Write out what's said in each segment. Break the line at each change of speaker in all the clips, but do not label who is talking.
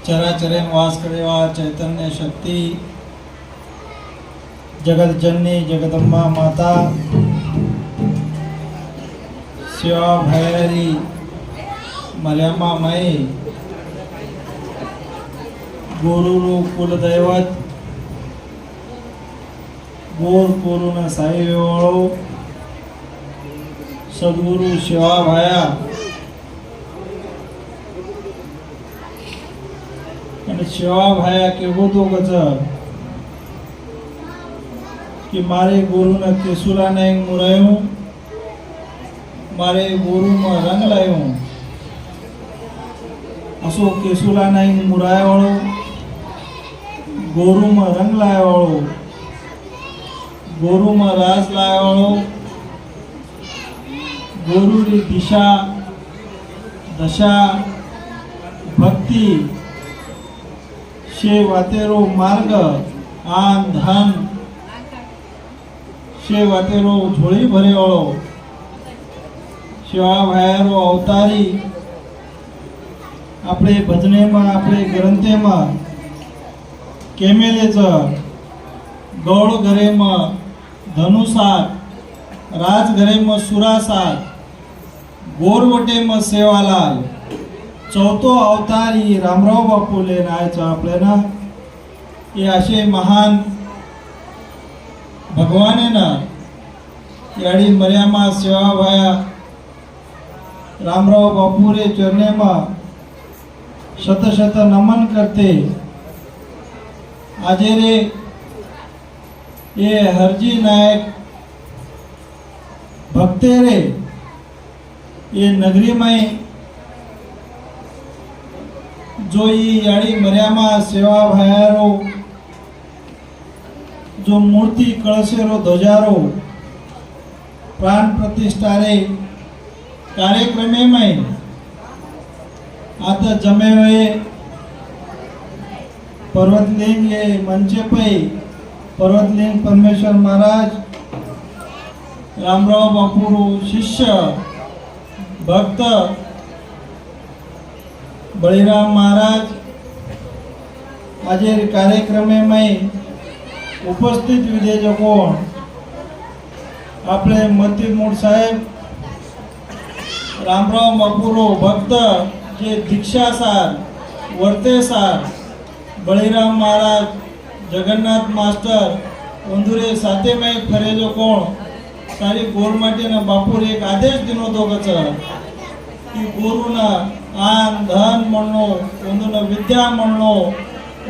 चराचरे वास करेवा चैतन्य शक्ति जगत जननी जगदम्बा माता शिवा भैरी मर्यामा माई गुरु कुलदैवत गोर कोरोना साई वेवाळो सद्गुरु शिवा भाया અને સેવા ભાયા કેવું તો કચ કે મારે ગુરુને કેસુલાને મુરાયું મારે ગુરુમાં રંગ લાવ્યો असो કેસુલાને મુરાયવાળો ગુરુમાં રંગ લાવ્યાવાળો ગુરુમાં રાસ લાવ્યાવાળો ગુરુની દિશા દશા ભક્તિ शे वातेरो मार्ग आन धन शे वातेरो झोळी भरेवाळो शिवा भायारो अवतारी आपले भजनेમાં आपले ग्रंथेમાં केमेलेच गौळ घरेમાં धनुसार राज घरेમાં सुरासार गोरवटेમાં सेवालाल चौथो अवतार ही रामराव बापूले नायचं आपल्याला हे असे महान भगवानेना याडी मर्यामा सेवाभाया रामराव बापूरे चरणेमा शत शत नमन करते आजे रे ये हरजी नायक भक्ते रे ये नगरी में जो याड़ी मर्यामा सेवा भायारो जो मूर्ति कळशेरो ध्वजारो प्राण प्रतिष्ठा रे कार्यक्रमे में आता जमे हुए पर्वतलिंग ये मंचे पे पर्वतलिंग परमेश्वर महाराज रामराव बापूरो शिष्य भक्त बळीराम महाराज आज कार्यक्रम में उपस्थित विधेयको अपने मतीमूळ साहेब रामराव बापूरो भक्त जे दीक्षा सार वर्ते सार बळीराम महाराज जगन्नाथ मास्टर वंदुरे साथे में फरे जो कोण सारी गोरमाटी ना बापूर एक आदेश दिनो तो कच की गुरुना आन धन म्हणो ओंदुना विद्या म्हणो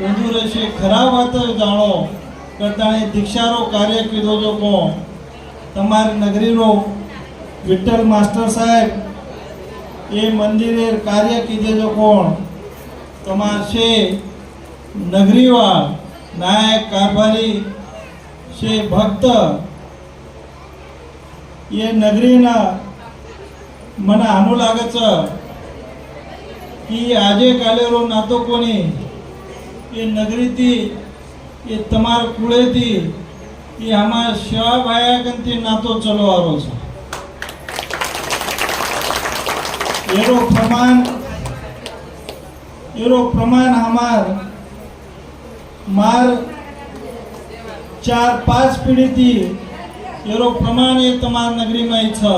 ओंदुरेशे खरा वात जाणो करताणे दीक्षारो कार्य कीधो जो को तमारी नगरीरो विठ्ठल मास्टर साहेब ये मंदिरे कार्य कीधे जो कोण तमाशे नगरीवा नायक कारभारी शे भक्त ये नगरीना मना आनू लागच कि आजे कालेरो नातो कोणी ये नगरी थी ये तमार कुळे थी ये हमार शिवा भाया कंती नातो चलो आरो छे एरो प्रमाण हमार मार 4-5 पीढ़ी थी एरो प्रमाण ये तमार नगरी में छ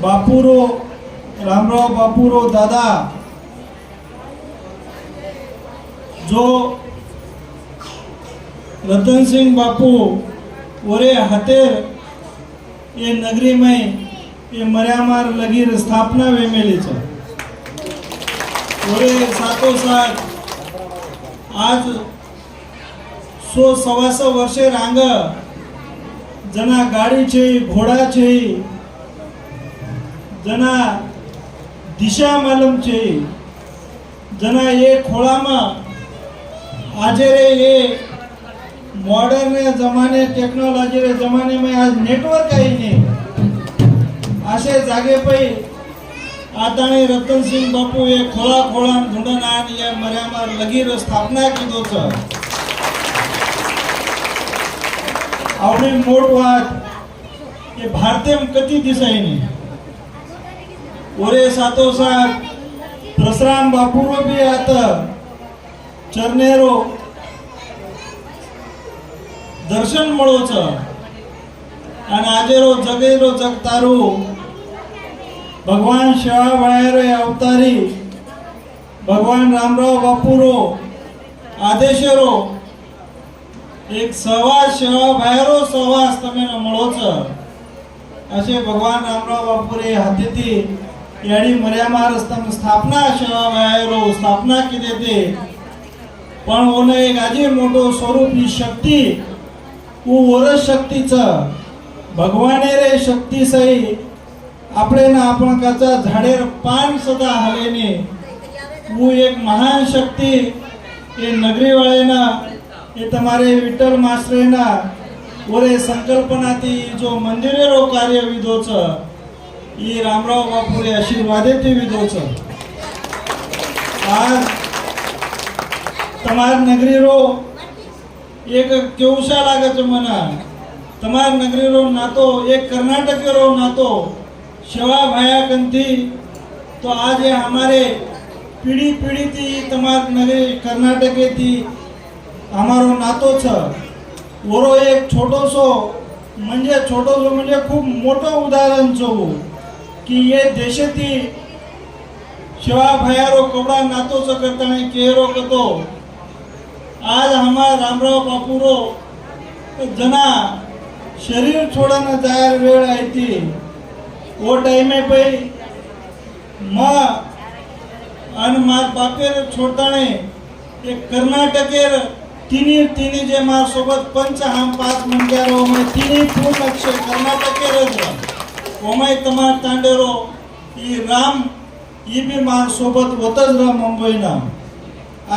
बापूरो रामराव बापूरो दादा जो रतन सिंह बापू ओरे हाथेर ये नगरी में ये मर्यामार लगीर स्थापना वेमेली छ ओरे सातो साथ आज 100-125 वर्षे रांग जना गाड़ी छे घोड़ा छे जना दिशा मालूम छे जना ये खोला में आज रे ये मॉडर्न जमाने टेक्नोलॉजी रे जमाने में आज नेटवर्क आई नहीं आशे जागे पे आताने रतन सिंह बापू ये खोला खोला ढूंढना ये मर्यामा लगीर स्थापना कीधो छ आवडी मोट वात ये भारतीय कती दिसाय नहीं ओरे सातो साथ परशुराम बापूरो बी आता चरणेरो दर्शन મળો છે અને આજેરો જગેરો જગતારું ભગવાન શિવાભાઈરે અવતારી ભગવાન રામરાવ બાપુરો આદેશેરો એક સવાસ શિવાભાઈરો સવાસ તમે મળો છો असे भगवान रामराव बापूरे हातीती याडी मर्यामा रस्ता स्थापना शवाभाईरो स्थापना केली ते पण ओने एक आजी मोठो स्वरूप ही शक्ती उ वरस शक्तीचं भगवाने रे शक्ती सही આપણે ના આપણ કાચા ઝાડેર પાન સદા હાલેને હું એક મહાન શક્તિ એ નગરી વાળેના એ તમારે વિઠ્ઠલ માસ્ટરેના ઓરે સંકલ્પનાથી જો મંદિરેરો કાર્ય વિધો છે એ રામરાવ બાપુરે આશીર્વાદેથી વિધો છે આ તમાર નગરીરો એક કેવુંશા લાગે છે મને તમાર નગરીરો નાતો એક કર્ણાટકેરો નાતો सेवा भाया कंती तो आज ये हमारे पीढ़ी पीढ़ी थी तमार नगरी कर्नाटक थी हमारो नातो छ वरो एक छोटो सो म्हणजे खूब मोठो उदाहरण छो कि ये देशेती सेवा भायारो कपड़ा नातो छ करता नहीं केरो कतो आज हमार रामराव बापूरो जना शरीर छोड़ना जायर वेळ आई थी वो टाइमे पे माँ अन मार बापेर छोड़ताने एक कर्नाटकेर तिनी जे मार सोबत पंच हम पाच मंग्यारो मैं तिनी पूर्ण अक्षर कर्नाटकेर वो मैं तमार तांडेरो ये राम ये भी मार सोबत होतच रा मुंबईना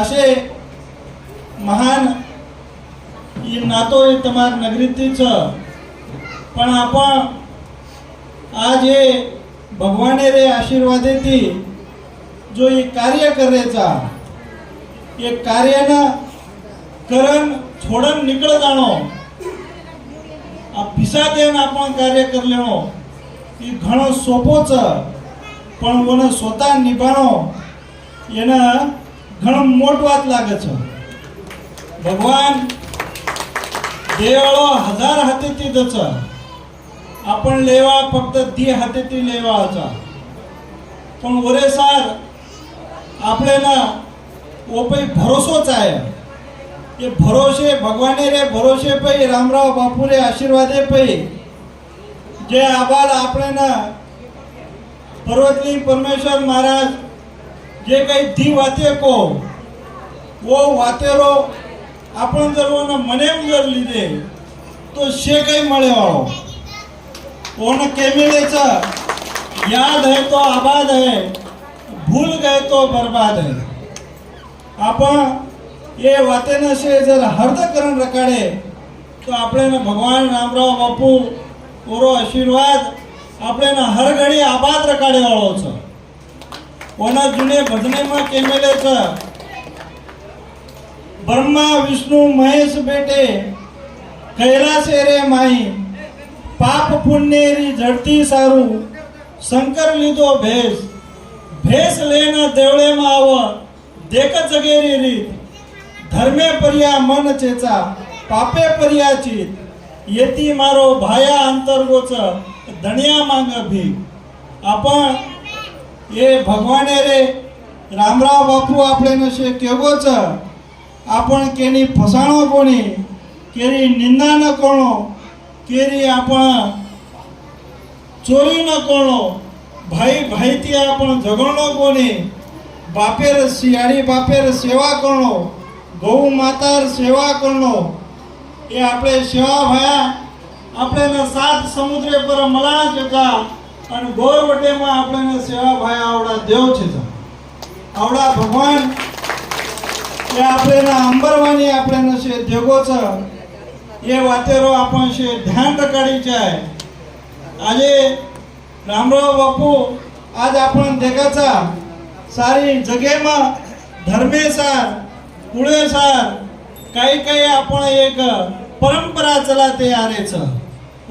असे महान ये नातो ये तमार नगरीती छ पण आपण आज ये भगवाने रे आशीर्वादेती जो ये कार्य करायचा ये कार्याना करण छोडन निकळ जाणो आ पिसा देन आपण कार्य कर लेणो ई घणो सोपो छ पण ओने स्वतः निभाणो एना घणो मोट वात लागे छ भगवान देवाळो हजार हातेती दच आपण लेवा फक्त दी हातेती लेवाचा पण वरे सार आपले ना ओपई भरोसोच आहे ये भरोसे भगवाने रे भरोसे पे रामराव बापूरे आशीर्वादे पे जे आबाल आपले ना पर्वतली परमेश्वर महाराज जे काही दी वाते को वो वातेरो आपण जर वो मनेम जर लीधे तो शे काही मळे वाळो ओन केमिलेचा याद है तो आबाद है भूल गए तो बर्बाद है आपण ये वातेन से जर हर्द करण रकाडे तो आपले ना भगवान रामराव बापू ओरो आशीर्वाद आपले ना हर घडी आबाद रकाडे वाळो छ ओना जुने भजने में केमेले छ ब्रह्मा विष्णु महेश बेटे कैलासे रे माई पाप पुण्यरी झड़ती सारू शंकर लीधो भेस भेस लेना देवळे में आव देख जगेरी रीत धर्मे पर्या मन चेचा पापे पर्या चित येती मारो भाया अंतर्गोच धनिया मांग भी आपण ये भगवाने रे रामराव बापू आपले नशे केवो छ आपण केनी फसाणो कोणी केरी निंदा न कोणो केरी आपण चोरी न करणो भाई भाई ती आपण झगडणो कोणी बापेर सियाडी बापेर सेवा करणो गौ मातार सेवा करणो ये आपले सेवा भाया आपले न सात समुद्रे पर मला जगा आणि गोरवटे में आपले न सेवा भाया आवडा देव छे आवडा भगवान ये आपले न अंबरवानी आपले न से देगो छ ये वातेरो आपण से ध्यान रखाड़ी जाए आज रामराव बापू आज आपण देखाचा सारी जगे में धर्मेसार कुळेसार काही काही आपण एक परंपरा चलाते आरे छ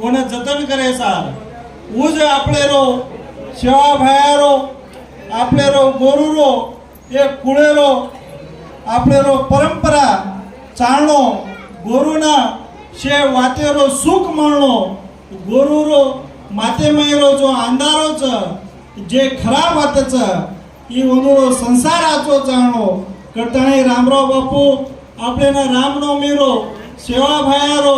ओने जतन करे सार उज आपले रो सेवा भायारो आपलेरो गोरुरो एक कुळेरो आपलेरो परंपरा चालणो गोरुना शे वातेरो सुख म्हणणो गोरुरो मातेमयरो जो अंधारोच जे खराब वातच ई वंदुरो संसाराचो जाणो करताणे रामराव बापू आपल्याला रामनवमीरो सेवा भयारो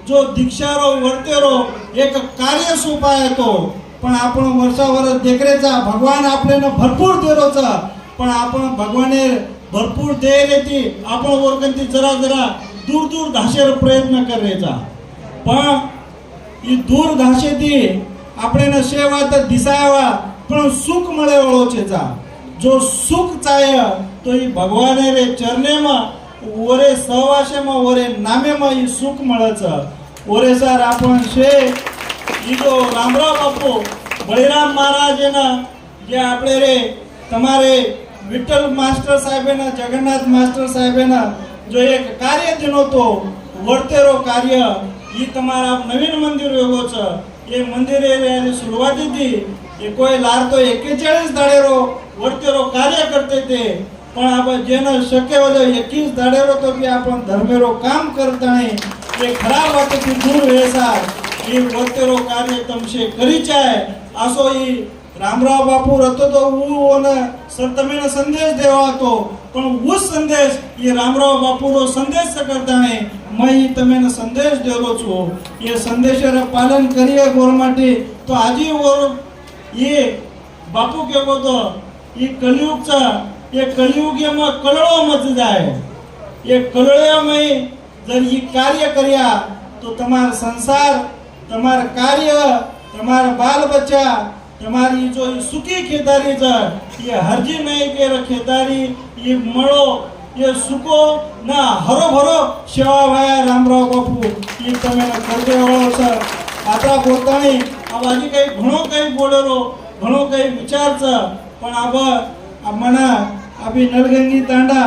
जो दीक्षारो वर्तेरो एक कार्य सोपायतो पण आपण वर्षावर देखरेचा भगवान आपल्याला भरपूर देरोचा पण आपण भगवाने भरपूर देले ती आपण वरकंती जरा जरा दूर दूर धाशेर प्रयत्न करायचा पण ही दूर धाशेती आपल्याला सेवा तर दिसावा पण सुख મળે ઓળોચેचा जो सुख चाय तो ही भगवाने रे चरणे में ओरे सहवासे में ओरे नामे में ही सुख મળે ओरे सर आपण शे ई जो रामराव बापू बळीराम महाराजना जे आपले रे તમારે વિઠ્ઠલ માસ્ટર સાહેબના જગન્નાથ માસ્ટર સાહેબના जो एक कार्य दिनो तो वर्तेरो कार्य ही તમારા नवीन मंदिर योगो छ ये मंदिरे रे सुरुवाती थी ये कोई लार तो 41 दाडेरो वर्तेरो कार्य करते थे पण आपण जेने शक्य होतो 21 दाडेरो तो बी आपण धर्मेरो काम करता नहीं ये खराब वाटती दूर वेसा ये वर्तेरो कार्य तमशे करी चाय आसो ही रामराव बापू रहतो तो वो सर तमेने संदेश देवा तो पण वो संदेश ये रामराव बापू रो संदेश करता है मैं ही तमेने संदेश देरो छो ये संदेशर पालन करिए गोरमाटी तो आजी वो ये बापू के वो तो ये कलयुग चा ये कलयुग में कलड़ो मच जाए ये कलड़े में जर ये कार्य करिया तो तमार संसार तमार कार्य तमार बाल बच्चा તમારી जो सुखी खेदारी ये हरजी नहीं के खेदारी ये मळो ये सुको ना हरो भरो सेवा भाया रामराव बापू ये तमे करते वाळो सर आता बोलतानी अब आजी काही घणो काही बोलेलो घणो काही विचार छ पण अब मना अभी नलगंगी तांडा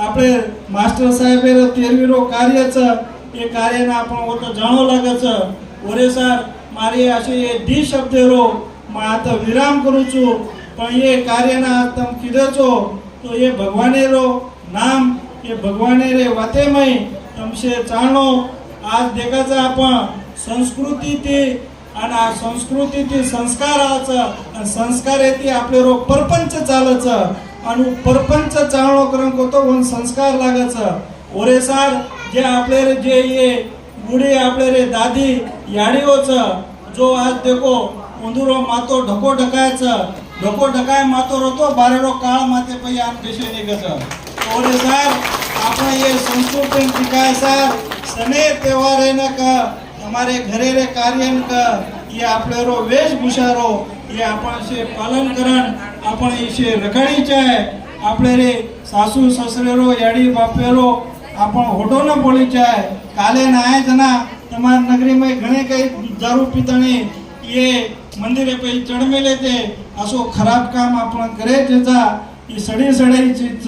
આપણે માસ્ટર સાહેબેરો 13રો કાર્ય छ ये कार्य ना आपण वो तो जाणो लागे छ ओरे सर मारी असे ये दी शब्देरो मैं आता विराम करू छू पण ये कार्य ना तम किधर छो तो ये भगवाने रो नाम ये भगवाने रे वाते में तमशे चाणो आज देखाचा आपण संस्कृती ती आणि आ संस्कृती ती संस्कार आचा आणि संस्कारेती आपले रो परपंच चालच आणि परपंच चाणो करन को तो वन संस्कार लागच ओरे सार जे आपले रे जे ये बुढी आपले रे दादी याडीओच जो आज देखो उंदुरो मातो ढको ढकाय मातो रतो बारेरो काळ माते पई आम देशे निगच और सर आपण ये संस्कृती शिकाय सर सने त्योहारे न का हमारे घरे रे कार्यन का ये आपले रो वेशभूषा रो ये आपण से पालन करन आपण इसे रखाडी चाय आपले रे सासू ससरे रो याडी बापे रो आपण होटो न बोली चाय काले न आए जना तमार नगरी में घणे कई दारू पीतानी ये मंदिरे पे चढ़मे लेते असो खराब काम आपण करे जेचा ये सड़ी सड़ाई चीज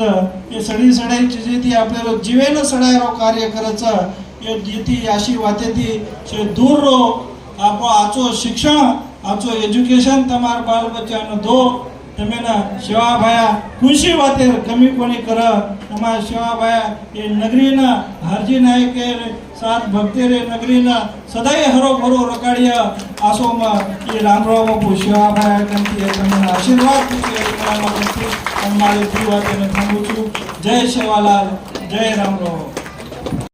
ये सड़ी सड़ाई चीज थी आपले जीवेन सड़ायरो कार्य करच ये जीती आशी वाते थी से दूर रो आपो आचो शिक्षण आचो एज्युकेशन तमार बाल बच्चा न दो तमेना सेवा भाया खुशी वाते कमी कोनी कर तमार सेवा भाया ये नगरी ना हरजी नायक के साथ भक्ति रे नगरी ना सदाई हरो भरो रकाड़िया आसो में ये रामराव बापू सेवा भाया कंती है तमेना आशीर्वाद दीजिए हमारे पूरी बातें मैं थामू छू जय सेवालाल जय रामराव।